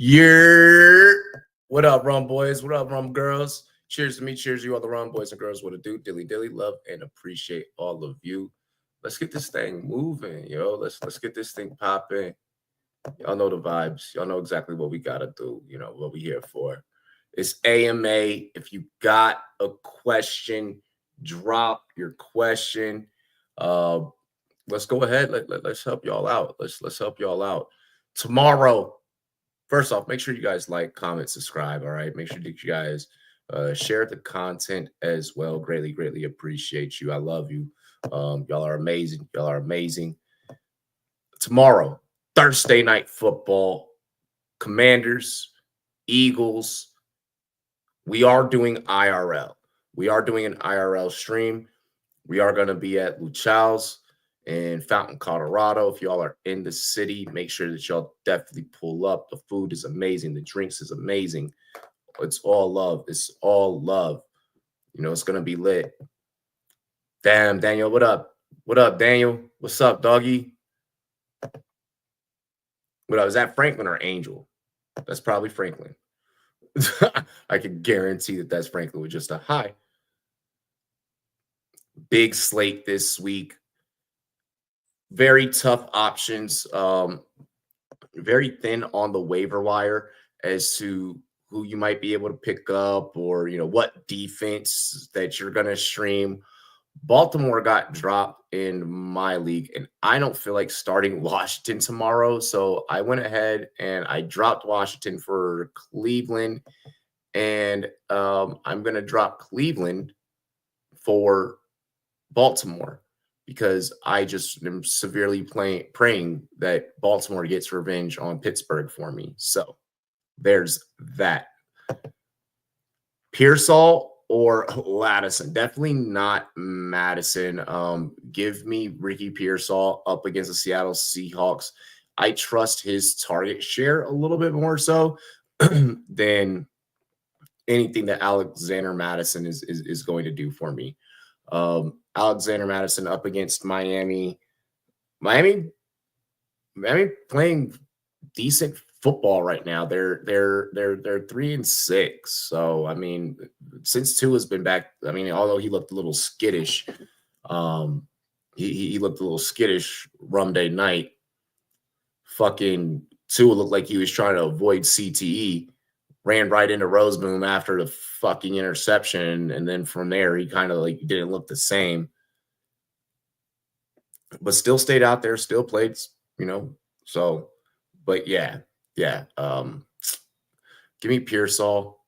Yeah. What up, Rum Boys? What up, Rum Girls? Cheers to me. Cheers to you, all the Rum Boys and Girls. What it do? Dilly dilly. Love and appreciate all of you. Let's get this thing moving, yo. Let's get this thing popping. Y'all know the vibes. Y'all know exactly what we gotta do. You know what we here for. It's AMA. If you got a question, drop your question. Let's go ahead. Let's help y'all out. Let's help y'all out. Tomorrow, first off, make sure you guys like, comment, subscribe. All right. Make sure that you guys share the content as well. Greatly appreciate you. I love you. Y'all are amazing. Y'all are amazing. Tomorrow, Thursday night football, Commanders, Eagles. We are doing IRL. We are doing an IRL stream. We are going to be at Luchow's in Fountain, Colorado. If y'all are in the city, make sure that y'all definitely pull up. The food is amazing. The drinks is amazing. It's all love. It's all love. You know, it's going to be lit. Damn, Daniel, what up? What up, Daniel? What's up, doggy? What up? Is that Franklin or Angel? That's probably Franklin. I can guarantee that that's Franklin with just a hi. Big slate this week. Very tough options. Very thin on the waiver wire as to who you might be able to pick up or, you know, what defense that you're going to stream. Baltimore got dropped in my league, and I don't feel like starting Washington tomorrow. So I went ahead and I dropped Washington for Cleveland, and I'm going to drop Cleveland for Baltimore because I just am severely praying that Baltimore gets revenge on Pittsburgh for me. So there's that. Pearsall or Ladison? Definitely not Madison. Give me Ricky Pearsall up against the Seattle Seahawks. I trust his target share a little bit more so than anything that Alexander Madison is going to do for me. Alexander Madison up against Miami. Miami playing decent football right now. They're 3-6. So I mean, since Tua has been back, I mean, although he looked a little skittish, he looked a little skittish rum day night. Fucking Tua looked like he was trying to avoid CTE. Ran right into Roseboom after the fucking interception, and then from there he kind of like didn't look the same, but still stayed out there, still played, you know. So, but yeah. Give me Pearsall.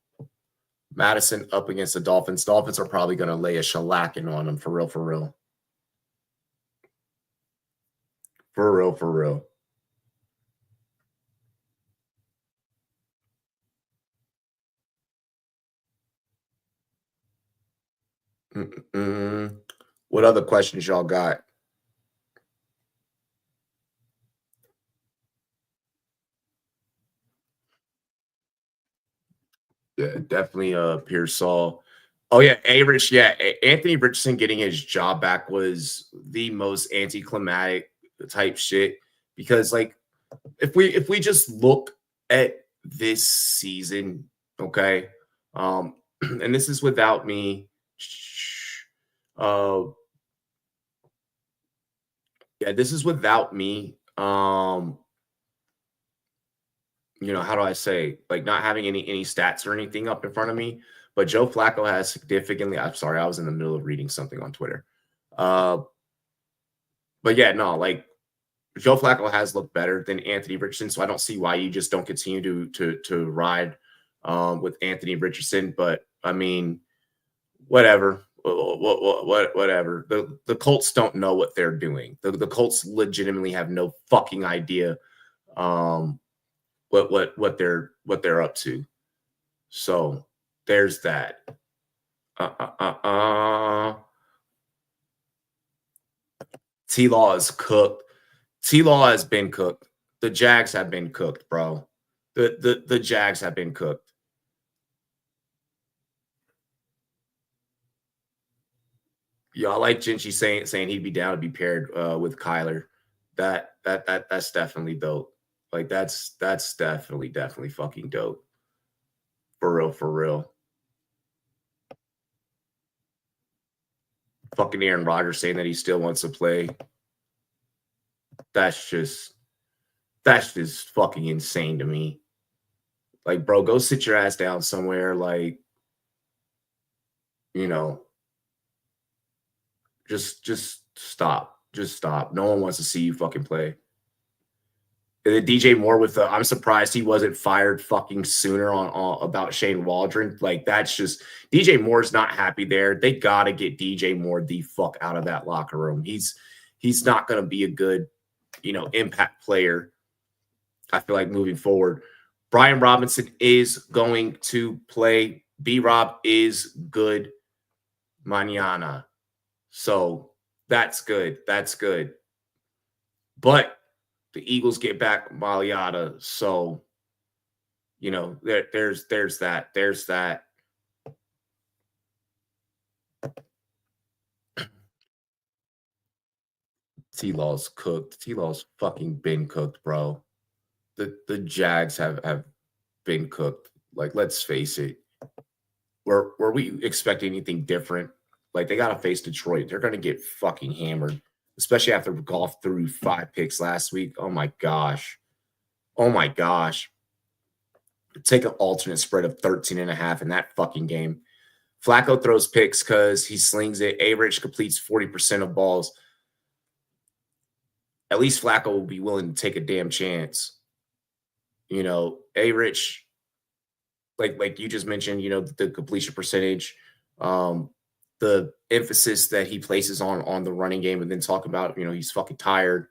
Madison up against the Dolphins. Dolphins are probably going to lay a shellacking on them for real. For real. What other questions y'all got? Yeah, definitely Pearsall. Oh yeah, A-Rich. Yeah, Anthony Richardson getting his job back was the most anticlimactic type shit because, like, if we just look at this season, okay, and this is without me. This is without me. You know, how do I say, like, not having any stats or anything up in front of me, but Joe Flacco has significantly, I'm sorry, I was in the middle of reading something on Twitter. But yeah, no, like Joe Flacco has looked better than Anthony Richardson, so I don't see why you just don't continue to ride with Anthony Richardson. But I mean, whatever. Whatever. The Colts don't know what they're doing. The Colts legitimately have no fucking idea what they're up to. So there's that. T-Law is cooked. T-Law has been cooked. The Jags have been cooked, bro. The Jags have been cooked. Y'all like Jinchi saying he'd be down to be paired with Kyler. That's definitely dope. Like that's definitely fucking dope. For real, for real. Fucking Aaron Rodgers saying that he still wants to play. That's just fucking insane to me. Like, bro, go sit your ass down somewhere. Like, you know, just stop. Just stop. No one wants to see you fucking play. And then DJ Moore with the, I'm surprised he wasn't fired fucking sooner on about Shane Waldron. Like, that's just, DJ Moore's not happy there. They gotta get DJ Moore the fuck out of that locker room. He's not gonna be a good, impact player. I feel like moving forward. Brian Robinson is going to play. B-Rob is good mañana. So that's good. That's good. But the Eagles get back Maliata. So, there's that. There's that. T-Law's cooked. T-Law's fucking been cooked, bro. The Jags have been cooked. Like, let's face it. Were we expecting anything different? Like, they got to face Detroit. They're going to get fucking hammered, especially after Goff threw 5 picks last week. Oh, my gosh. Oh, my gosh. Take an alternate spread of 13.5 in that fucking game. Flacco throws picks because he slings it. A-Rich completes 40% of balls. At least Flacco will be willing to take a damn chance. A-Rich, like you just mentioned, the completion percentage, the emphasis that he places on the running game, and then talk about, he's fucking tired.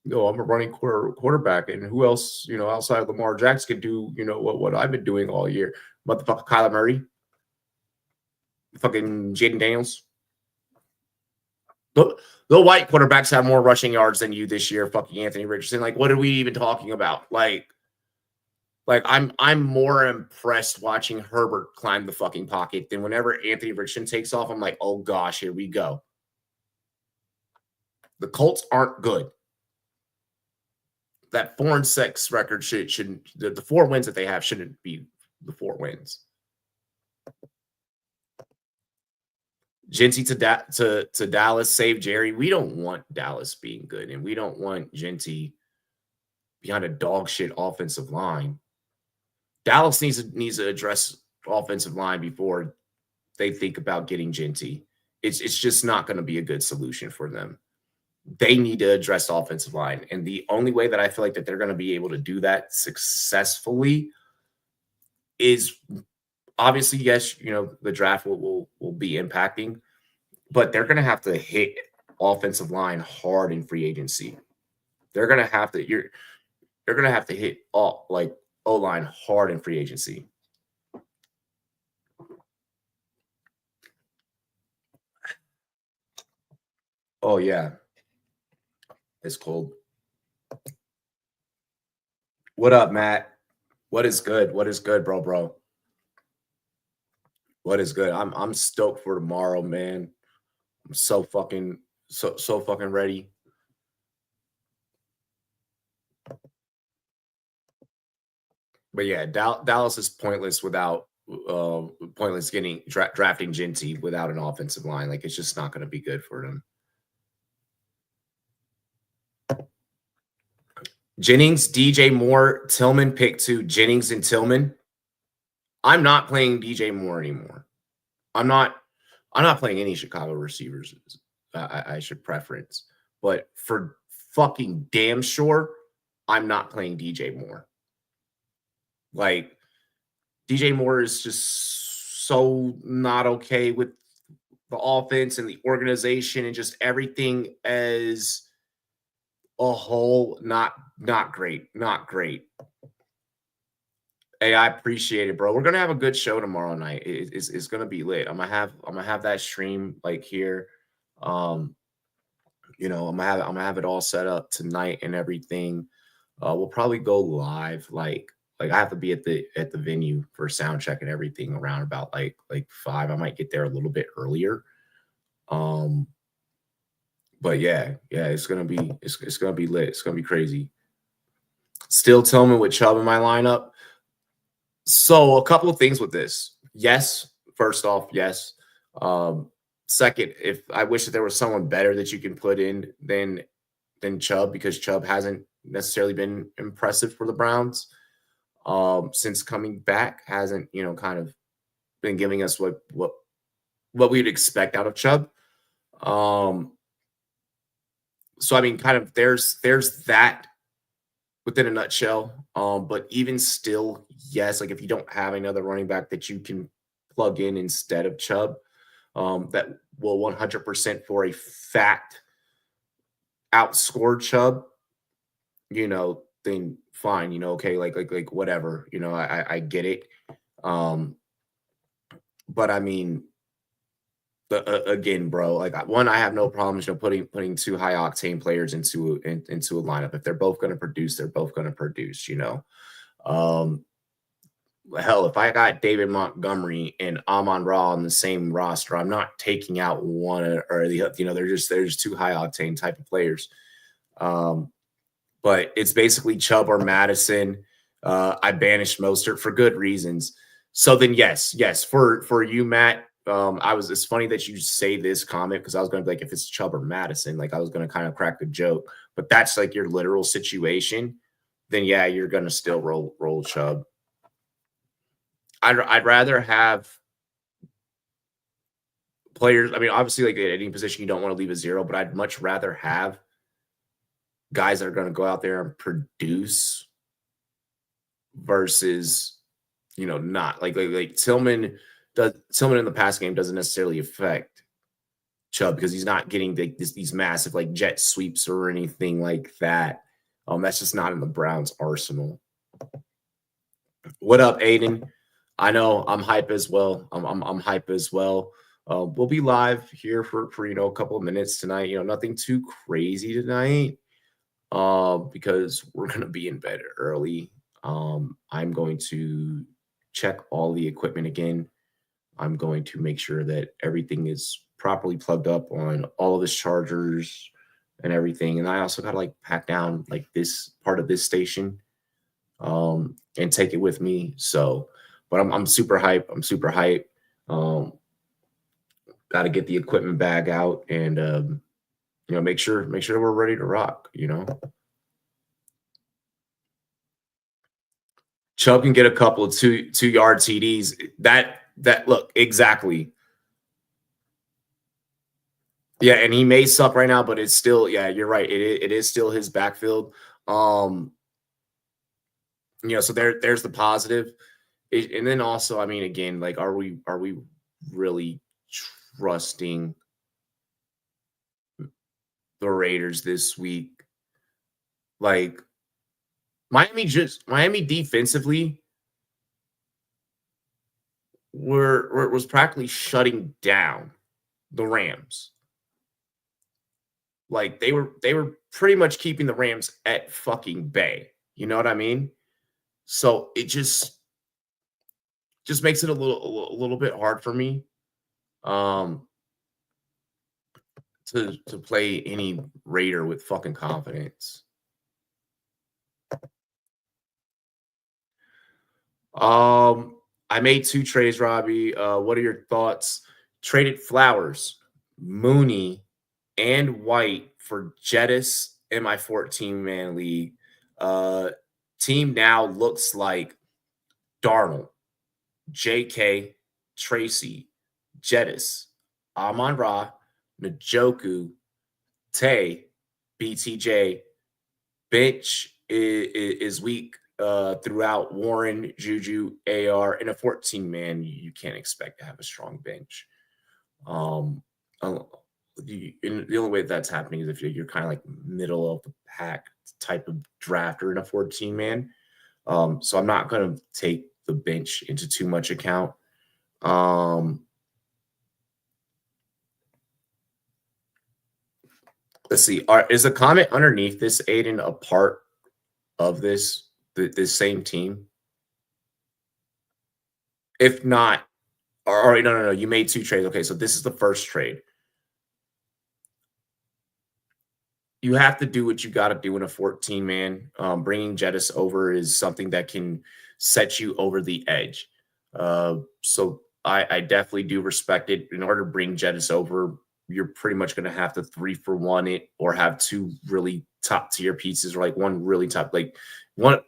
I'm a running quarterback, and who else, outside of Lamar Jackson could do, what I've been doing all year. Motherfucker Kyler Murray. Fucking Jaden Daniels. The white quarterbacks have more rushing yards than you this year. Fucking Anthony Richardson. Like, what are we even talking about? Like I'm more impressed watching Herbert climb the fucking pocket than whenever Anthony Richardson takes off. I'm like, oh gosh, here we go. The Colts aren't good. That 4-6 record shouldn't the 4 wins that they have shouldn't be the 4 wins. Genty to Dallas, save Jerry. We don't want Dallas being good, and we don't want Genty behind a dog shit offensive line. Dallas needs to address offensive line before they think about getting Genty. It's just not going to be a good solution for them. They need to address the offensive line, and the only way that I feel like that they're going to be able to do that successfully is obviously, yes, the draft will be impacting, but they're going to have to hit offensive line hard in free agency. They're going to have to they're going to have to hit O-line hard in free agency. Oh yeah. It's cold. What up, Matt? What is good? What is good, bro? What is good? I'm stoked for tomorrow, man. I'm so fucking ready. But yeah, Dallas is pointless without drafting Genty without an offensive line. Like, it's just not going to be good for them. Jennings, DJ Moore, Tillman, pick 2. Jennings and Tillman. I'm not playing DJ Moore anymore. I'm not playing any Chicago receivers. I should preference, but for fucking damn sure, I'm not playing DJ Moore. Like, DJ Moore is just so not okay with the offense and the organization and just everything as a whole. Not great. Hey, I appreciate it, bro. We're gonna have a good show tomorrow night. It's gonna be lit. I'm gonna have that stream like here. I'm gonna have it all set up tonight and everything. We'll probably go live like I have to be at the venue for sound check and everything around about like 5. I might get there a little bit earlier. But yeah, it's gonna be lit. It's gonna be crazy. Still Tillman with Chubb in my lineup. So a couple of things with this. Yes, first off, yes. Second, if I wish that there was someone better that you can put in than Chubb, because Chubb hasn't necessarily been impressive for the Browns since coming back. Hasn't, kind of been giving us what we'd expect out of Chubb. So I mean, kind of there's that within a nutshell. But even still, yes, like if you don't have another running back that you can plug in instead of Chubb, that will 100% for a fact outscore Chubb, then fine, okay, like whatever, I get it. But I mean, again, bro, like one, I have no problems, putting two high octane players into a lineup. If they're both going to produce, they're both going to produce. Hell, if I got David Montgomery and Amon-Ra on the same roster, I'm not taking out one or the other. They're just two high octane type of players. But it's basically Chubb or Madison. I banished Mostert for good reasons. So then, yes, for you, Matt. It's funny that you say this comment, because I was going to be like, if it's Chubb or Madison, like I was going to kind of crack the joke, but that's like your literal situation. Then yeah, you're going to still roll Chubb. I'd rather have players. I mean, obviously, like at any position, you don't want to leave a zero, but I'd much rather have guys that are going to go out there and produce versus, not like Tillman. Tillman in the pass game doesn't necessarily affect Chubb, because he's not getting these massive like jet sweeps or anything like that. That's just not in the Browns' arsenal. What up, Aiden? I know I'm hype as well. I'm hype as well. We'll be live here for a couple of minutes tonight. Nothing too crazy tonight, because we're gonna be in bed early. I'm going to check all the equipment again. I'm going to make sure that everything is properly plugged up on all of his chargers and everything. And I also got to like pack down like this part of this station, and take it with me. So, but I'm super hype. I'm super hype. Got to get the equipment bag out and, make sure we're ready to rock, Chubb can get a couple of 2-yard TDs. That look, exactly. Yeah, and he may suck right now, but it's still, yeah, you're right. It is still his backfield. So there's the positive. And then also, I mean, again, like, are we really trusting the Raiders this week? Like, Miami defensively was practically shutting down the Rams. Like they were pretty much keeping the Rams at fucking bay. You know what I mean? So it just makes it a little bit hard for me to play any Raider with fucking confidence. I made 2 trades, Robbie. What are your thoughts? Traded Flowers, Mooney, and White for Jettis in my 14-man league. Team now looks like Darnold, J.K., Tracy, Jettis, Amon-Ra, Njoku, Tay, BTJ. Bench is weak throughout Warren, Juju, AR. In a 14-man, you can't expect to have a strong bench. The only way that's happening is if you're kind of like middle of the pack type of drafter in a 14-man. So I'm not going to take the bench into too much account. Let's see. Is the comment underneath this, Aiden, a part of this same team? If not, all right, no. You made 2 trades. Okay, so this is the first trade. you have to do what you got to do in a 14 man. Bringing Jettis over is something that can set you over the edge. So I definitely do respect it. In order to bring Jettis over, you're pretty much going to have to 3-for-1 it or have two really top tier pieces, or like one really top, like one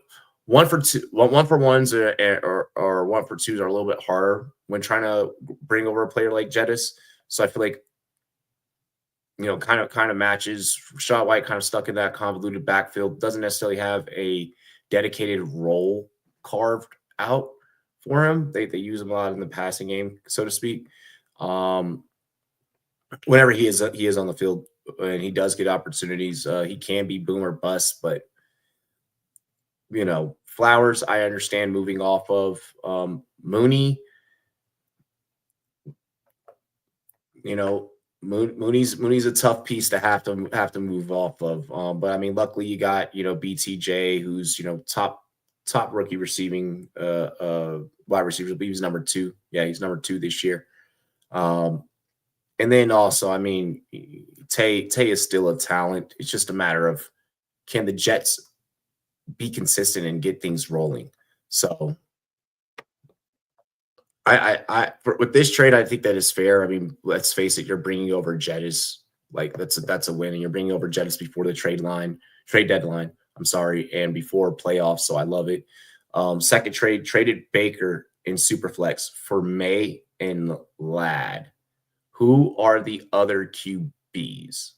for two, one for ones or 1-for-2s are a little bit harder when trying to bring over a player like Jettis. So I feel like, kind of matches. Rashad White kind of stuck in that convoluted backfield, doesn't necessarily have a dedicated role carved out for him. They use him a lot in the passing game, so to speak. Whenever he is on the field and he does get opportunities, he can be boom or bust. But Flowers, I understand moving off of Mooney. Mooney's a tough piece to have to move off of. But I mean, luckily you got BTJ, who's top rookie receiving wide receivers. I believe he's number 2. Yeah, he's number 2 this year. And then also, I mean, Tay is still a talent. It's just a matter of, can the Jets be consistent and get things rolling? So with this trade, I think that is fair. I mean, let's face it, you're bringing over Jettis. Like that's a win, and you're bringing over Jettis before the trade deadline. I'm sorry, and before playoffs. So I love it. Second trade, traded Baker in Superflex for May and Ladd. Who are the other QBs?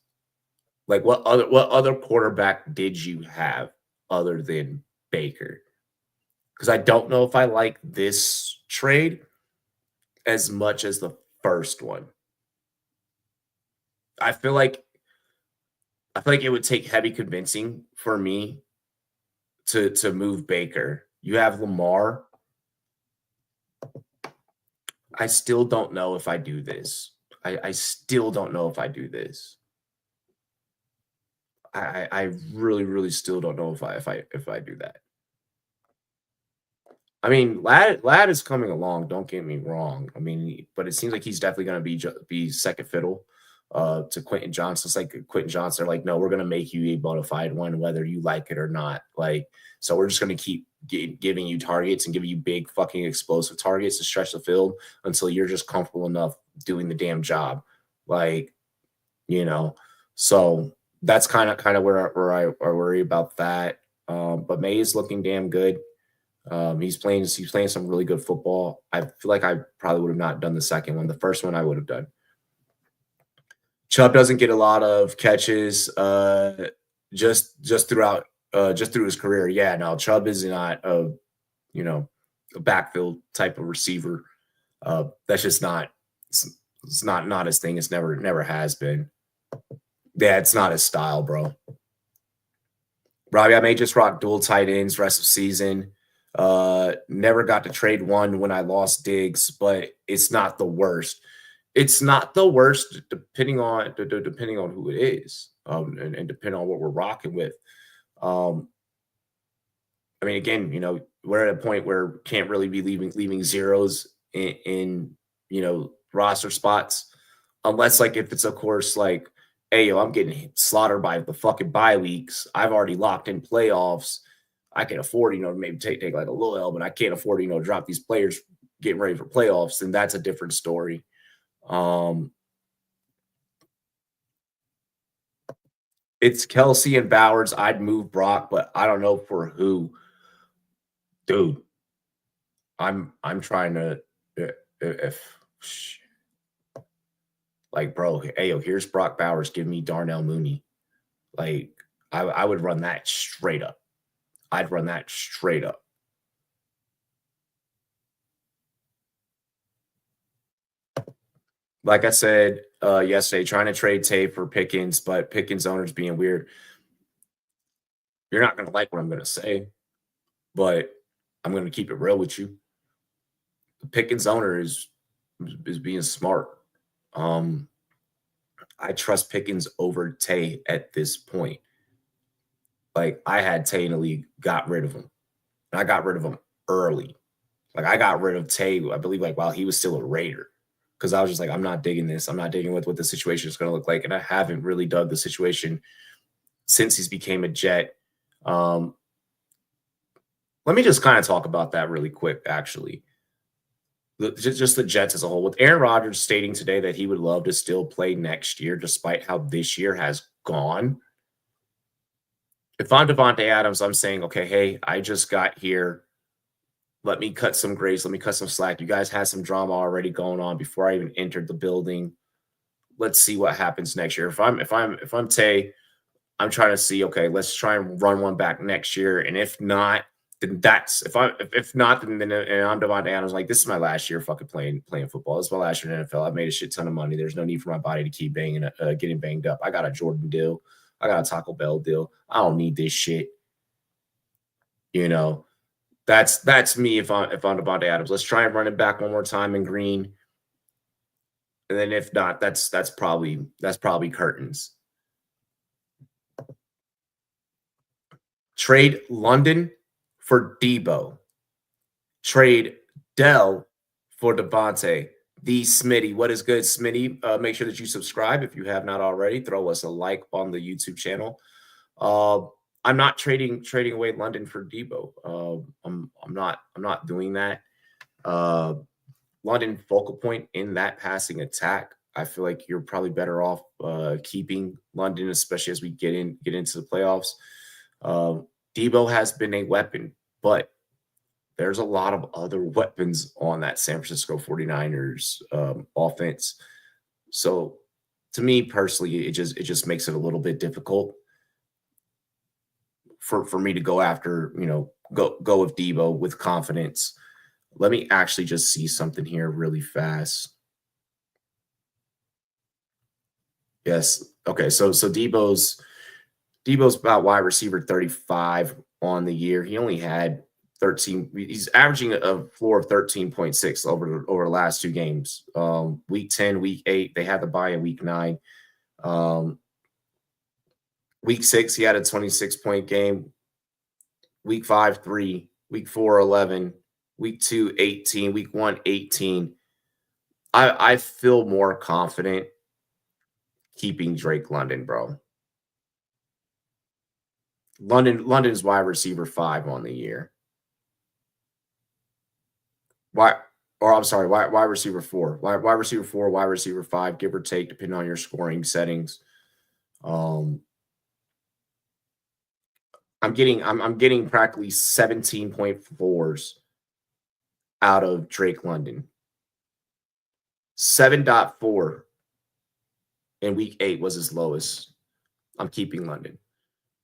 Like what other quarterback did you have other than Baker? Because I don't know if I like this trade as much as the first one. I feel like it would take heavy convincing for me to move Baker. You have Lamar. I still don't know if I do this. I still don't know if I do this. I really, really still don't know if I do that. I mean, Ladd is coming along. Don't get me wrong. I mean, but it seems like he's definitely going to be second fiddle to Quentin Johnson. It's like Quentin Johnson are like, no, we're going to make you a bona fide one, whether you like it or not. Like, so we're just going to keep giving you targets and giving you big fucking explosive targets to stretch the field until you're just comfortable enough doing the damn job. Like, so that's kind of where I worry about that. But May is looking damn good. He's playing some really good football. I feel like I probably would have not done the second one. The first one I would have done. Chubb doesn't get a lot of catches just through his career. Yeah, no, Chubb is not a backfield type of receiver. That's just not it's not his thing. It's never has been. Yeah, it's not his style, bro. Robbie, I may just rock dual tight ends rest of season. Never got to trade one when I lost Diggs, but it's not the worst. It's not the worst depending on who it is, and depending on what we're rocking with. I mean, again, we're at a point where can't really be leaving zeros in roster spots, unless like if it's of course like, hey, I'm getting slaughtered by the fucking bye weeks. I've already locked in playoffs. I can afford, maybe take like a little L, but I can't afford, to drop these players getting ready for playoffs. And that's a different story. It's Kelsey and Bowers. I'd move Brock, but I don't know for who. Dude, I'm trying to like, bro, hey, here's Brock Bowers. Give me Darnell Mooney. Like, I would run that straight up. I'd run that straight up. Like I said yesterday, trying to trade Tay for Pickens, but Pickens owners being weird. You're not going to like what I'm going to say, but I'm going to keep it real with you. The Pickens owner is being smart. I trust Pickens over Tay at this point. Like, I had Tay in the league, got rid of him. And I got rid of him early. Like, I got rid of Tay, I believe, like, while he was still a Raider. Because I was just like, I'm not digging this. I'm not digging with what the situation is going to look like. And I haven't really dug the situation since he's became a Jet. Let me just kind of talk about that really quick, actually. Just the Jets as a whole. With Aaron Rodgers stating today that he would love to still play next year, despite how this year has gone. If I'm Davante Adams, I'm saying, okay, hey, I just got here. Let me cut some grace. Let me cut some slack. You guys had some drama already going on before I even entered the building. Let's see what happens next year. If I'm Tay, I'm trying to see, okay, let's try and run one back next year. And if not, then that's if not, then and I'm Davante Adams. Like, this is my last year fucking playing football. This is my last year in the NFL. I've made a shit ton of money. There's no need for my body to keep getting banged up. I got a Jordan deal. I got a Taco Bell deal. I don't need this shit. You know, that's me if I'm Davante Adams. Let's try and run it back one more time in green. And then if not, that's probably curtains. Trade London for Debo. Trade Dell for Devontae. The Smitty. What is good, Smitty? Make sure that you subscribe if you have not already. Throw us a like on the YouTube channel. I'm not trading away London for Debo. I'm not doing that. London focal point in that passing attack. I feel like you're probably better off keeping London, especially as we get into the playoffs. Debo has been a weapon, but there's a lot of other weapons on that San Francisco 49ers offense. So to me personally, it just makes it a little bit difficult for me to go after, go with Debo with confidence. Let me actually just see something here really fast. Yes. Okay. So Debo's about wide receiver 35 on the year. He only had 13. He's averaging a floor of 13.6 over the last two games. Week 10, week 8, they had the bye in week 9. Week 6, he had a 26-point game. Week 5, 3. Week 4, 11. Week 2, 18. Week 1, 18. I feel more confident keeping Drake London, bro. London's wide receiver 5 on the year. Wide receiver 4. Wide receiver 4, wide receiver 5, give or take, depending on your scoring settings. I'm getting practically 17.4s out of Drake London. 7.4 in week 8 was his lowest. I'm keeping London.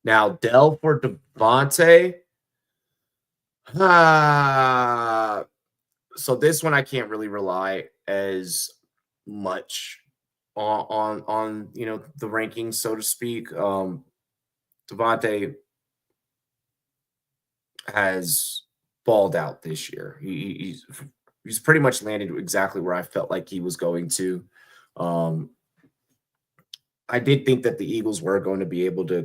Now, Dell for Devontae. So this one I can't really rely as much on the rankings, so to speak. Devontae has balled out this year. He's pretty much landed exactly where I felt like he was going to. I did think that the Eagles were going to be able to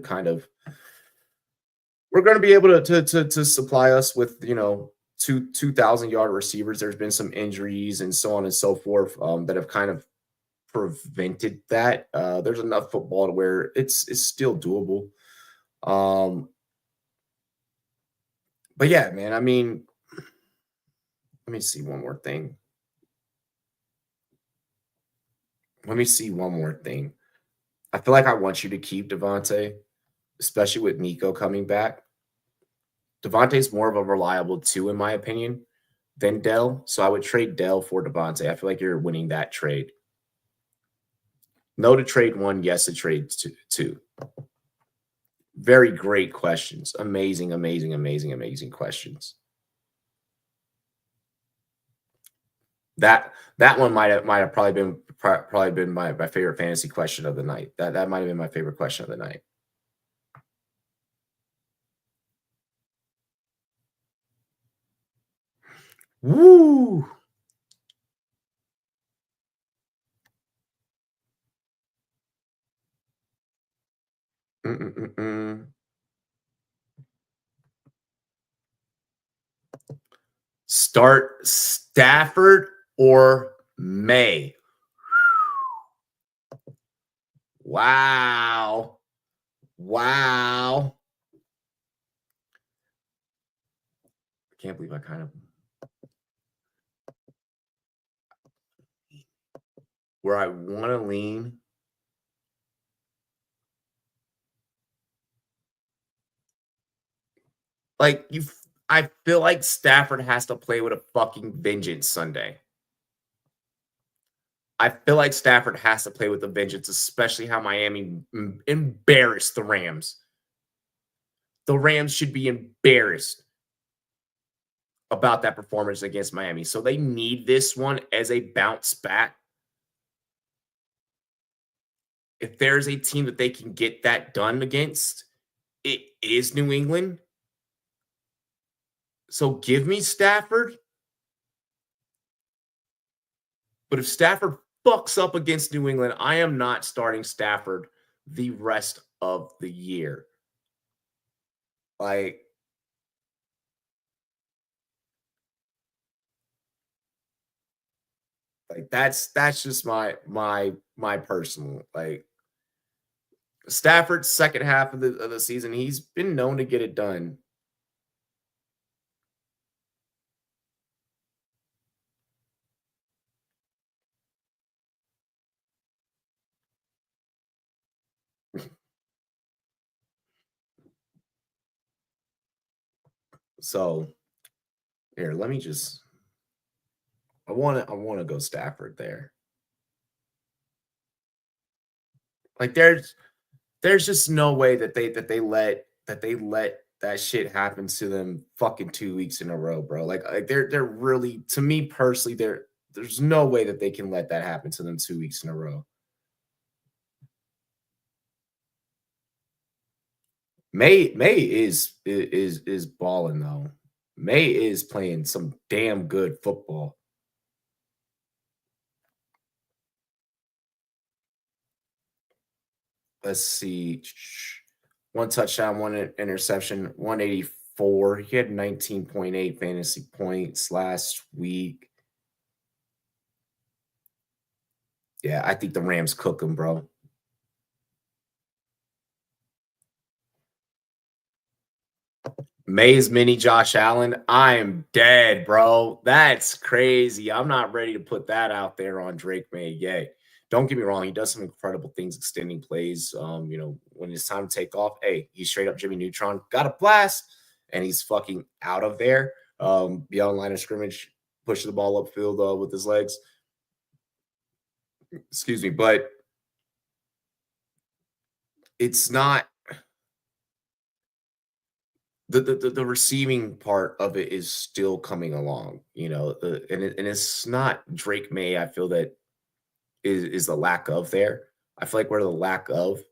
to supply us with 2,000-yard receivers. There's been some injuries and so on and so forth that have kind of prevented that. There's enough football to where it's still doable. But yeah, man, I mean, let me see one more thing. I feel like I want you to keep Devontae, especially with Nico coming back. Devontae's more of a reliable 2, in my opinion, than Dell. So I would trade Dell for Devontae. I feel like you're winning that trade. No to trade 1, yes to trade 2. Very great questions. Amazing questions. That one might have probably been my favorite fantasy question of the night. That might have been my favorite question of the night. Woo! Start Stafford or May. Wow. Wow. I can't believe I kind of where I want to lean. Like I feel like Stafford has to play with a fucking vengeance Sunday. I feel like Stafford has to play with a vengeance, especially how Miami embarrassed the Rams. The Rams should be embarrassed about that performance against Miami. So they need this one as a bounce back. If there's a team that they can get that done against, it is New England. So give me Stafford. But if Stafford fucks up against New England, I am not starting Stafford the rest of the year. Like that's just my personal like Stafford's second half of the season. He's been known to get it done. So here, let me just. I want to go Stafford there. Like there's just no way that they let that shit happen to them fucking 2 weeks in a row, bro. Like they're really, to me personally, there's no way that they can let that happen to them 2 weeks in a row. May is balling though. May is playing some damn good football. Let's see. One touchdown, one interception, 184. He had 19.8 fantasy points last week. Yeah, I think the Rams cook him, bro. May's mini Josh Allen. I am dead, bro. That's crazy. I'm not ready to put that out there on Drake May yet. Don't get me wrong, he does some incredible things extending plays. When it's time to take off, hey, he's straight up Jimmy Neutron, got a blast, and he's fucking out of there. Beyond line of scrimmage, pushing the ball upfield with his legs. Excuse me, but it's not the receiving part of it is still coming along, and it's not Drake May. I feel that is the lack of there. I feel like where the lack of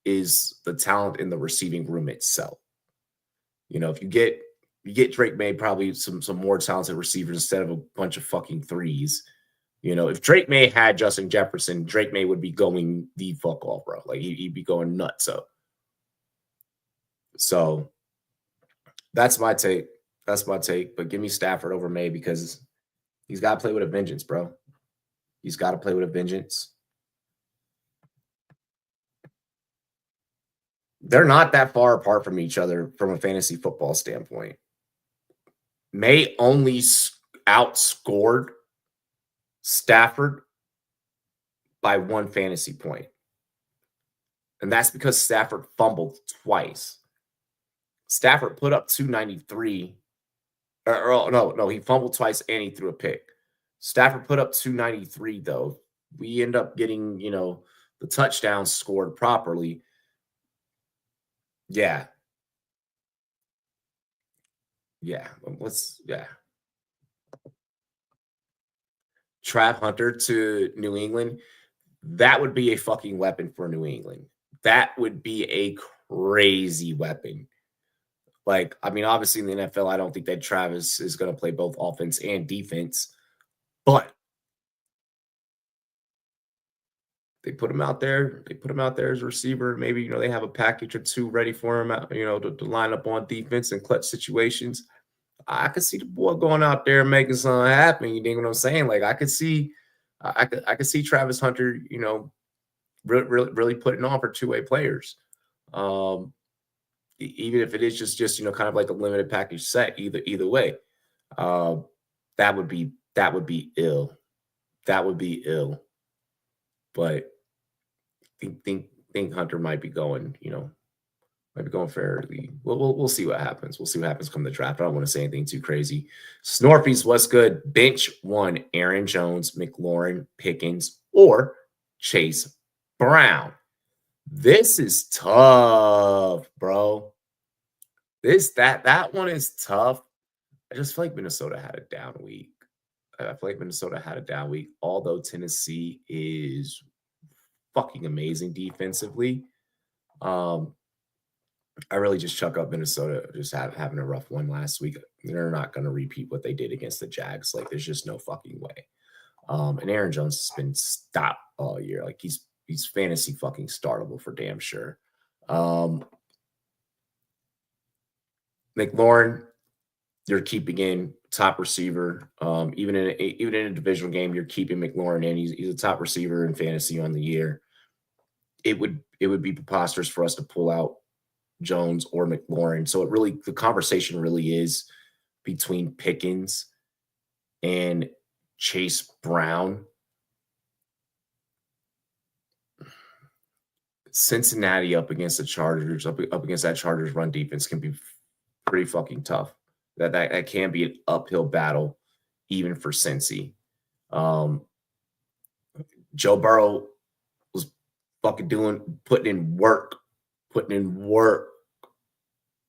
is the talent in the receiving room itself. If you get Drake May, probably some more talented receivers instead of a bunch of fucking threes. If Drake May had Justin Jefferson, Drake May would be going the fuck off, bro. Like he'd be going nuts. So that's my take. That's my take. But give me Stafford over May because he's got to play with a vengeance, bro. He's got to play with a vengeance. They're not that far apart from each other from a fantasy football standpoint. May only outscored Stafford by 1 fantasy point. And that's because Stafford fumbled twice. Stafford put up 293. No, he fumbled twice and he threw a pick. Stafford put up 293, though. We end up getting, the touchdown scored properly. Yeah. Yeah. Trav Hunter to New England. That would be a fucking weapon for New England. That would be a crazy weapon. Like, I mean, obviously in the NFL, I don't think that Travis is going to play both offense and defense, but they put him out there. They put him out there as a receiver. Maybe, they have a package or two ready for him, to line up on defense in clutch situations. I could see the boy going out there and making something happen. You know what I'm saying? Like, I could see Travis Hunter, really putting on for two-way players. Even if it is just kind of like a limited package set, either way, uh, that would be ill. That would be ill. But think Hunter might be going, might be going fairly. We'll see what happens. We'll see what happens come the draft. I don't want to say anything too crazy. Snorpies, what's good? Bench one: Aaron Jones, McLaurin, Pickens, or Chase Brown. This is tough, bro. That one is tough. I just feel like Minnesota had a down week. Although Tennessee is fucking amazing defensively. I really just chuck up Minnesota just having a rough one last week. They're not going to repeat what they did against the Jags. Like, there's just no fucking way. And Aaron Jones has been stopped all year. Like, he's fantasy fucking startable for damn sure. McLaurin, you're keeping in top receiver. Even in a divisional game, you're keeping McLaurin in. He's a top receiver in fantasy on the year. It would be preposterous for us to pull out Jones or McLaurin. So the conversation really is between Pickens and Chase Brown. Cincinnati up against the Chargers, up against that Chargers run defense can be pretty fucking tough. That can be an uphill battle, even for Cincy. Joe Burrow was fucking putting in work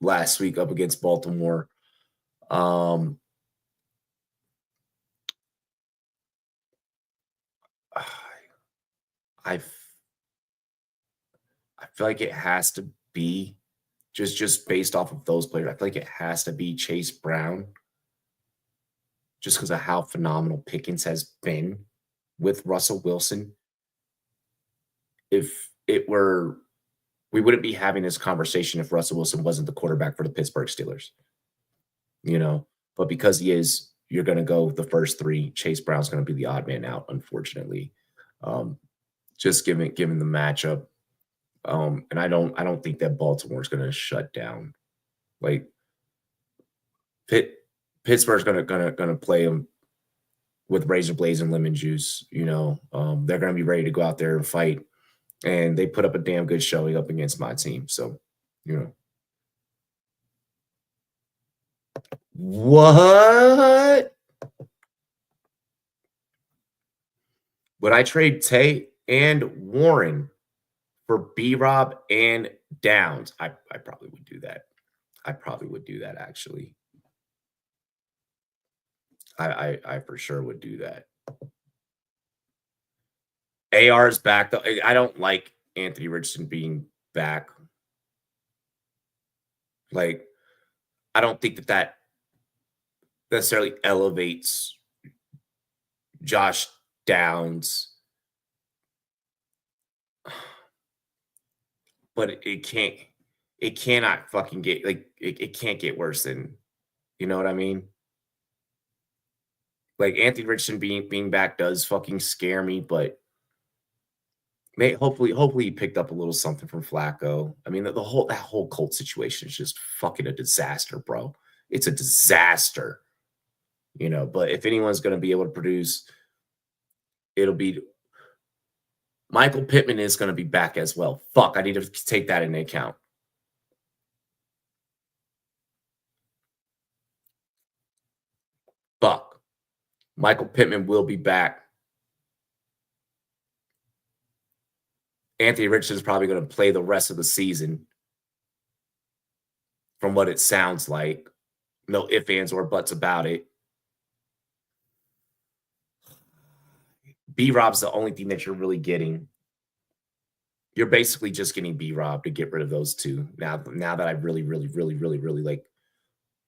last week up against Baltimore. I feel like it has to be just based off of those players. I feel like it has to be Chase Brown, just because of how phenomenal Pickens has been with Russell Wilson. If it were, we wouldn't be having this conversation if Russell Wilson wasn't the quarterback for the Pittsburgh Steelers, but because he is, you're going to go the first three. Chase Brown's going to be the odd man out, unfortunately. Just given the matchup. And I don't think that Baltimore's going to shut down. Like, Pittsburgh's going to play them with razor blades and lemon juice. They're going to be ready to go out there and fight, and they put up a damn good showing up against my team. So, what? Would I trade Tate and Warren for B-Rob and Downs? I probably would do that. Actually. I for sure would do that. AR is back, though. I don't like Anthony Richardson being back. Like, I don't think that necessarily elevates Josh Downs. But it cannot fucking get, like, it can't get worse than, you know what I mean? Like, Anthony Richardson being back does fucking scare me, but hopefully he picked up a little something from Flacco. I mean, that whole Colt situation is just fucking a disaster, bro. It's a disaster, but if anyone's going to be able to produce, it'll be Michael Pittman is going to be back as well. Fuck, I need to take that into account. Fuck. Michael Pittman will be back. Anthony Richardson is probably going to play the rest of the season, from what it sounds like. No ifs, ands, or buts about it. B-Rob's the only thing that you're really getting. You're basically just getting B-Rob to get rid of those two. Now that I really like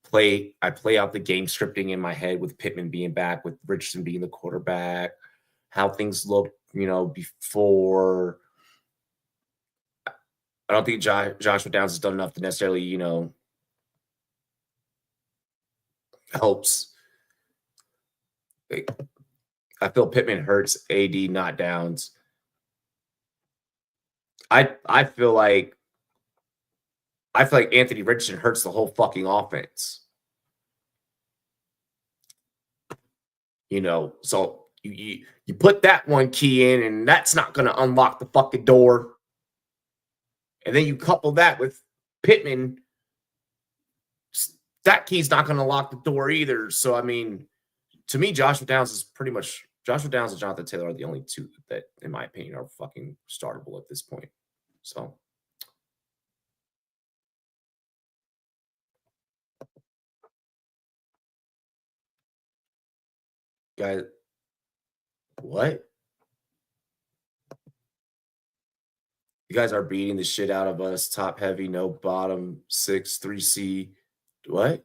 play out the game scripting in my head with Pittman being back, with Richardson being the quarterback, how things looked, before. I don't think Joshua Downs has done enough to necessarily, helps. I feel Pittman hurts AD, not Downs. I feel like I feel like Anthony Richardson hurts the whole fucking offense. You know, so you put that one key in, and that's not going to unlock the fucking door. And then you couple that with Pittman, that key's not going to lock the door either. So, I mean, to me, Joshua Downs and Jonathan Taylor are the only two that, in my opinion, are fucking startable at this point. So, guys, what? You guys are beating the shit out of us. Top heavy, no bottom, 6, 3C. What?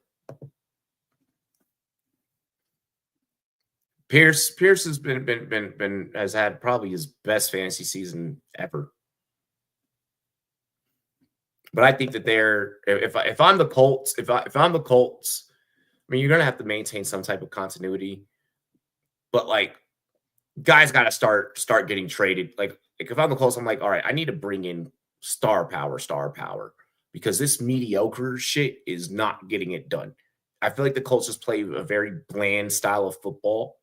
Pierce has has had probably his best fantasy season ever. But I think that if I'm the Colts, if I'm the Colts, I mean, you're gonna have to maintain some type of continuity. But like, guys got to start getting traded. Like if I'm the Colts, I'm like, all right, I need to bring in star power, because this mediocre shit is not getting it done. I feel like the Colts just play a very bland style of football.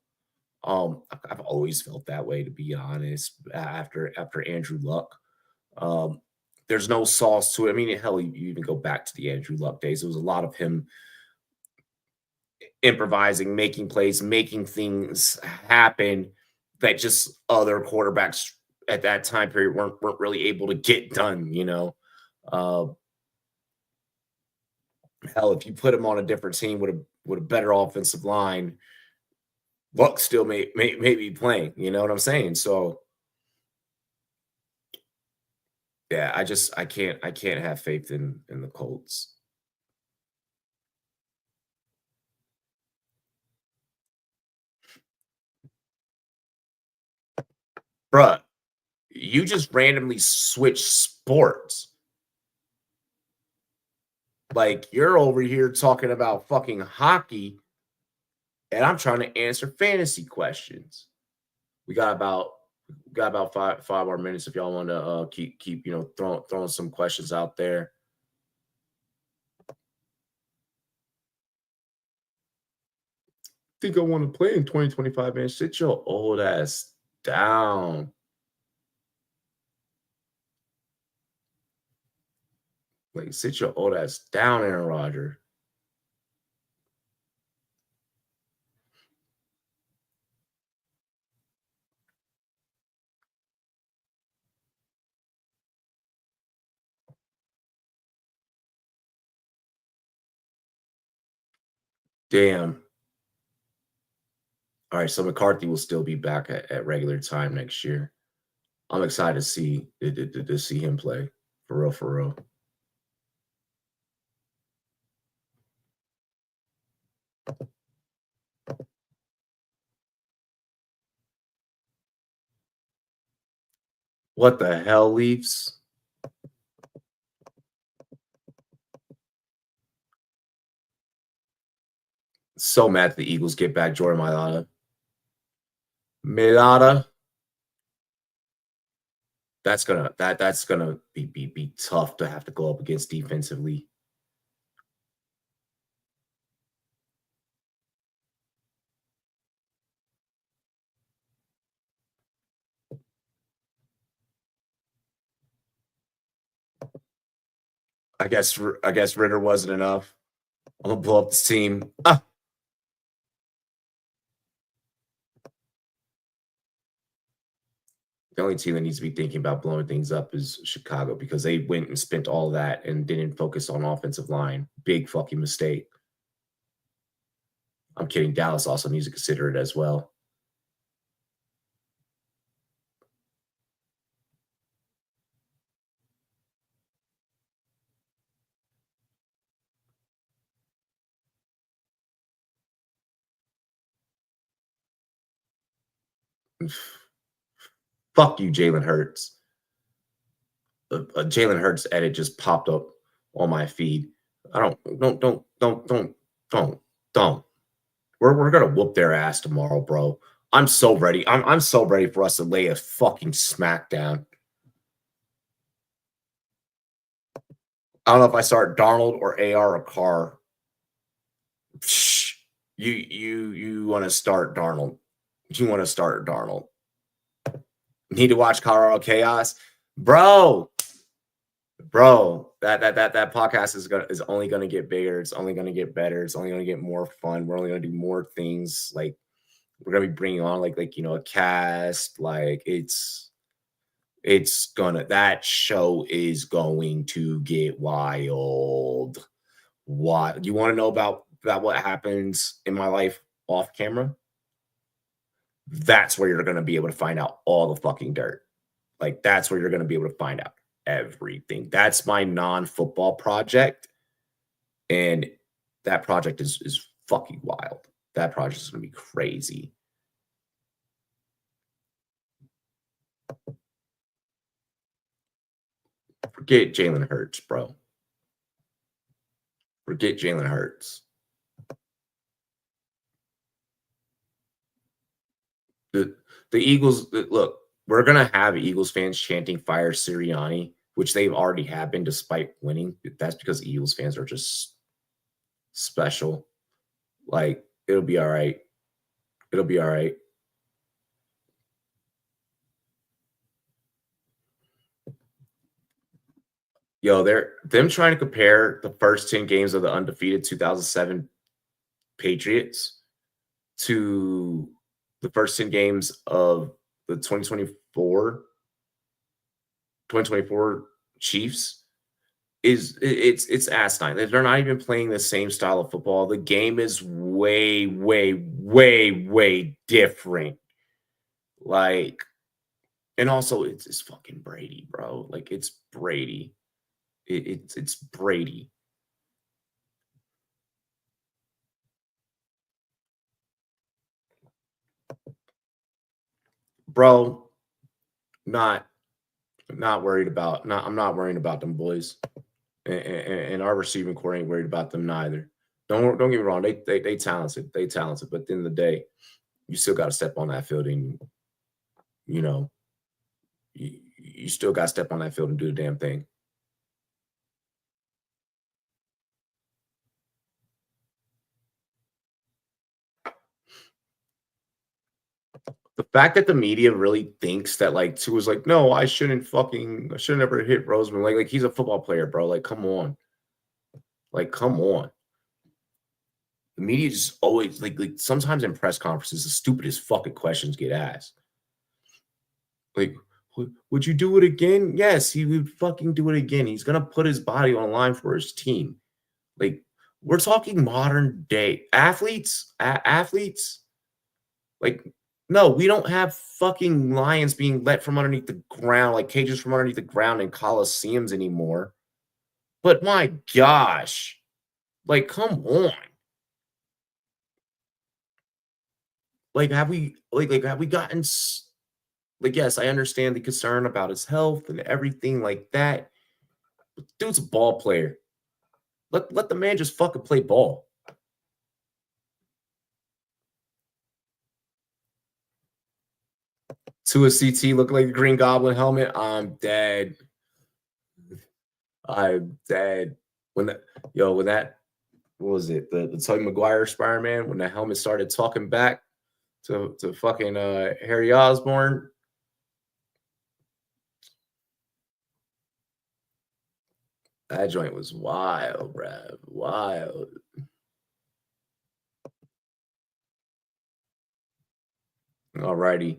I've always felt that way, to be honest. After Andrew Luck, there's no sauce to it. I mean, hell, you even go back to the Andrew Luck days. It was a lot of him improvising, making plays, making things happen that just other quarterbacks at that time period weren't really able to get done. You know, hell, if you put him on a different team with a better offensive line, Luck still may be playing. You know what I'm saying? So, yeah, I can't have faith in the Colts. Bruh, you just randomly switch sports. Like, you're over here talking about fucking hockey, and I'm trying to answer fantasy questions. We got about five more minutes if y'all want to keep throwing some questions out there. Think I want to play in 2025, man? Sit your old ass down. Like, sit your old ass down, Aaron Rodgers. Damn. All right, so McCarthy will still be back at regular time next year. I'm excited to see him play for real, for real. What the hell, Leafs? So mad that the Eagles get back Jordan Mailata. That's gonna be tough to have to go up against defensively. I guess Ritter wasn't enough. I'm gonna blow up this team. The only team that needs to be thinking about blowing things up is Chicago, because they went and spent all that and didn't focus on offensive line. Big fucking mistake. I'm kidding. Dallas also needs to consider it as well. Fuck you, Jalen Hurts. A Jalen Hurts edit just popped up on my feed. Don't. We're gonna whoop their ass tomorrow, bro. I'm so ready. I'm so ready for us to lay a fucking smackdown. I don't know if I start Darnold or AR or Carr. You want to start Darnold. You want to start Darnold. Need to watch Colorado Chaos, bro. That podcast is only gonna get bigger. It's only gonna get better. It's only gonna get more fun. We're only gonna do more things. Like we're gonna be bringing on like a cast. Like that show is going to get wild. What you want to know about what happens in my life off camera? That's where you're going to be able to find out all the fucking dirt. Like that's where you're going to be able to find out everything. That's my non-football project, and that project is fucking wild. That project is going to be crazy. Forget Jalen Hurts, bro. Forget Jalen Hurts. The Eagles, look, we're going to have Eagles fans chanting fire Sirianni, which they've already happened despite winning. That's because Eagles fans are just special. Like, it'll be all right. It'll be all right. Yo, them trying to compare the first 10 games of the undefeated 2007 Patriots to the first 10 games of the 2024 Chiefs it's asinine. They're not even playing the same style of football. The game is way, way, way, way different. Like, and also it's fucking Brady, bro. Like it's Brady. It's Brady. Bro, not worried about. I'm not worried about them boys, and our receiving core ain't worried about them neither. Don't get me wrong. They talented. They talented. But at the end of the day, you still got to step on that field, and you know, you still got to step on that field and do the damn thing. The fact that the media really thinks that like Tua's like, no, I shouldn't ever hit Roseman. Like he's a football player, bro. Like, come on. Like, come on. The media just always like sometimes in press conferences, the stupidest fucking questions get asked. Like, would you do it again? Yes, he would fucking do it again. He's gonna put his body on the line for his team. Like, we're talking modern day athletes. Athletes. Like, no, we don't have fucking lions being let from underneath the ground, like cages from underneath the ground in coliseums anymore. But my gosh, like, come on. Like, have we gotten like, yes, I understand the concern about his health and everything like that. But dude's a ball player. Let the man just fucking play ball. To a CT look like a Green Goblin helmet. I'm dead. I'm dead. When that what was it? The Tobey Maguire Spider-Man, when the helmet started talking back to fucking Harry Osborn. That joint was wild, bruh. Wild. Alrighty.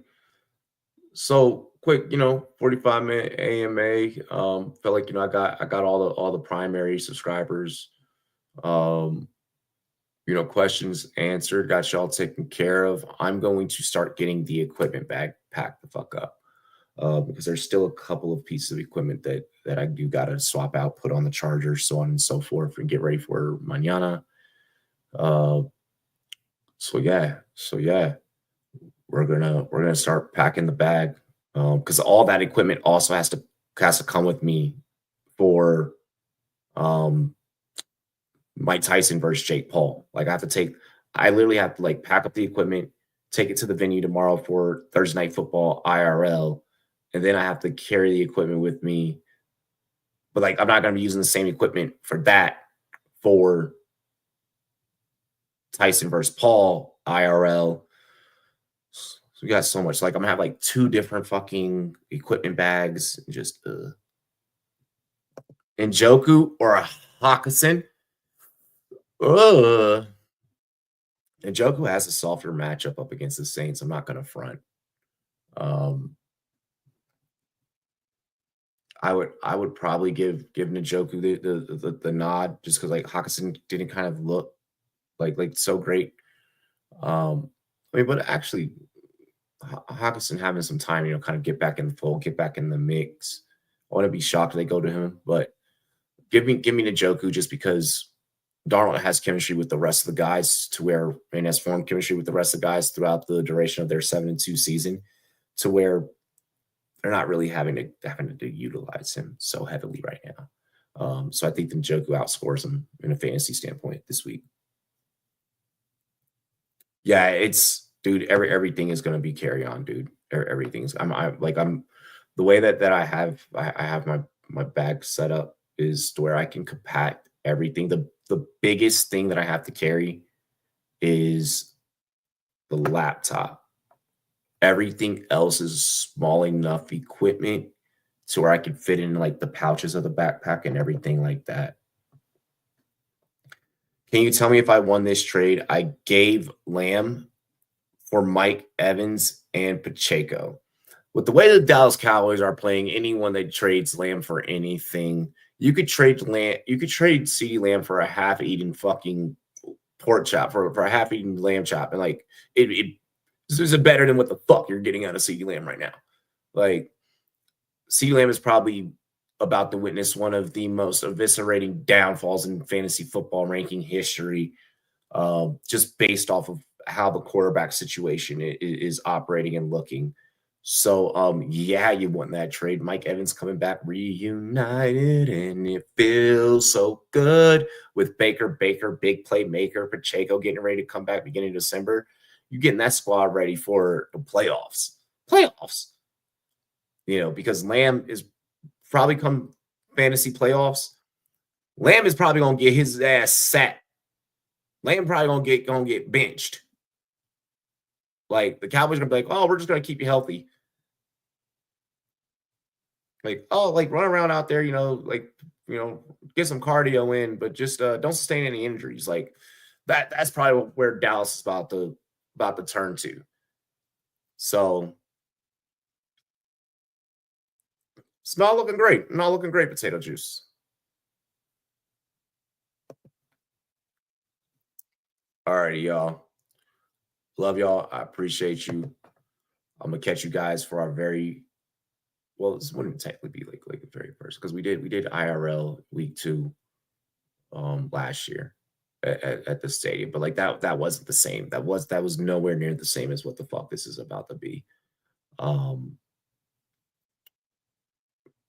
So quick, 45-minute AMA. Felt like I got all the primary subscribers. Questions answered. Got y'all taken care of. I'm going to start getting the equipment bag packed the fuck up. Because there's still a couple of pieces of equipment that I do gotta swap out, put on the charger, so on and so forth, and get ready for mañana. So yeah, we're gonna start packing the bag, because all that equipment also has to come with me for Mike Tyson versus Jake Paul. Like I literally have to like pack up the equipment, take it to the venue tomorrow for Thursday Night Football IRL, and then I have to carry the equipment with me But like, I'm not going to be using the same equipment for that for Tyson versus Paul IRL. So we got so much. Like, I'm gonna have like 2 different fucking equipment bags. Just Njoku or a Hawkinson. Njoku has a softer matchup up against the Saints. I'm not gonna front. I would probably give Njoku the nod just because like Hawkinson didn't kind of look like so great. I mean, but actually, Hawkinson having some time, you know, kind of get back in the fold, get back in the mix. I want to be shocked if they go to him, but give me Njoku just because Darnold has chemistry with the rest of the guys to where, and has formed chemistry with the rest of the guys throughout the duration of their 7-2 season, to where they're not really having to utilize him so heavily right now. So I think Njoku outscores him in a fantasy standpoint this week. Yeah, it's dude. Everything is going to be carry on, dude. Everything's. I'm the way that I have my bag set up is to where I can compact everything. The biggest thing that I have to carry is the laptop. Everything else is small enough equipment to where I can fit in like the pouches of the backpack and everything like that. Can you tell me if I won this trade? I gave Lamb for Mike Evans and Pacheco. With the way the Dallas Cowboys are playing, anyone that trades Lamb for anything, you could trade Lamb. You could trade CeeDee Lamb for a half-eaten fucking pork chop, for a half-eaten lamb chop, and like this is better than what the fuck you're getting out of CeeDee Lamb right now. Like, CeeDee Lamb is probably about to witness one of the most eviscerating downfalls in fantasy football ranking history, just based off of how the quarterback situation is operating and looking. So, yeah, you won that trade. Mike Evans coming back reunited, and it feels so good with Baker, big playmaker, Pacheco getting ready to come back beginning of December. You're getting that squad ready for the playoffs. You know, because Lamb is probably come fantasy playoffs. Lamb is probably gonna get his ass sat. Lamb probably gonna get benched. Like, the Cowboys are gonna be like, oh, we're just gonna keep you healthy. Like, oh, like run around out there, get some cardio in, but just don't sustain any injuries. Like that's probably where Dallas is about to turn to. So it's not looking great. Not looking great, potato juice. All righty, y'all. Love y'all. I appreciate you. I'm gonna catch you guys for our this wouldn't technically be like the very first, because we did IRL week 2 last year at the stadium, but like that wasn't the same. That was nowhere near the same as what the fuck this is about to be.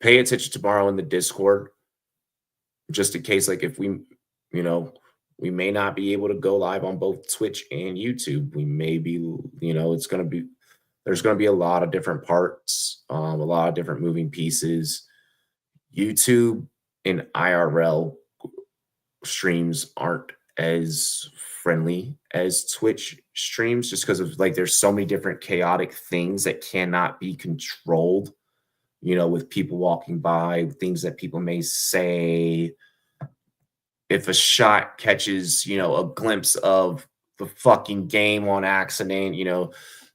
Pay attention tomorrow in the Discord, just in case, like if we may not be able to go live on both Twitch and YouTube. We may be, there's going to be a lot of different parts, a lot of different moving pieces. YouTube and IRL streams aren't as friendly as Twitch streams, just because of like there's so many different chaotic things that cannot be controlled, with people walking by, things that people may say. If a shot catches, a glimpse of the fucking game on accident,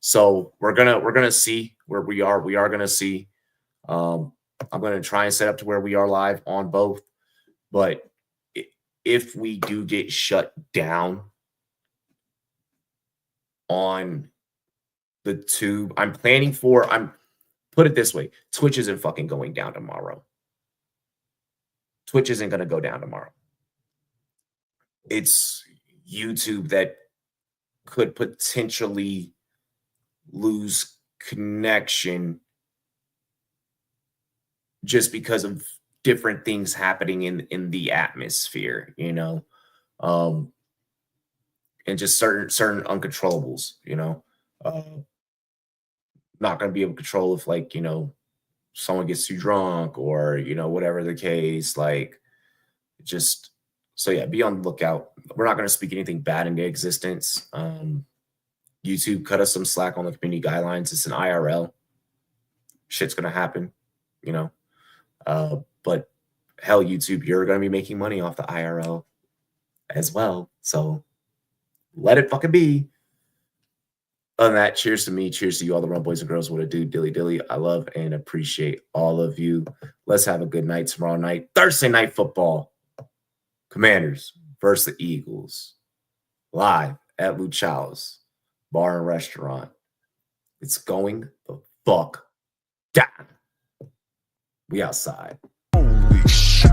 so we're gonna see where we are. We are gonna see. I'm gonna try and set up to where we are live on both, but if we do get shut down on the tube, I'm put it this way: Twitch isn't fucking going down tomorrow. Twitch isn't gonna go down tomorrow. It's YouTube that could potentially lose connection just because of different things happening in the atmosphere, and just certain uncontrollables, not going to be able to control if, like, someone gets too drunk or, you know, whatever the case, like just, so yeah, be on the lookout. We're not going to speak anything bad into existence. YouTube cut us some slack on the community guidelines. It's an IRL. Shit's going to happen, you know. But hell, YouTube, you're going to be making money off the IRL as well. So let it fucking be. Other than that, cheers to me. Cheers to you, all the Rumboyz and girls. What a do, dilly dilly. I love and appreciate all of you. Let's have a good night tomorrow night. Thursday night football. Commanders versus the Eagles. Live at Luchao's Bar and Restaurant. It's going the fuck down. We outside. Holy shit.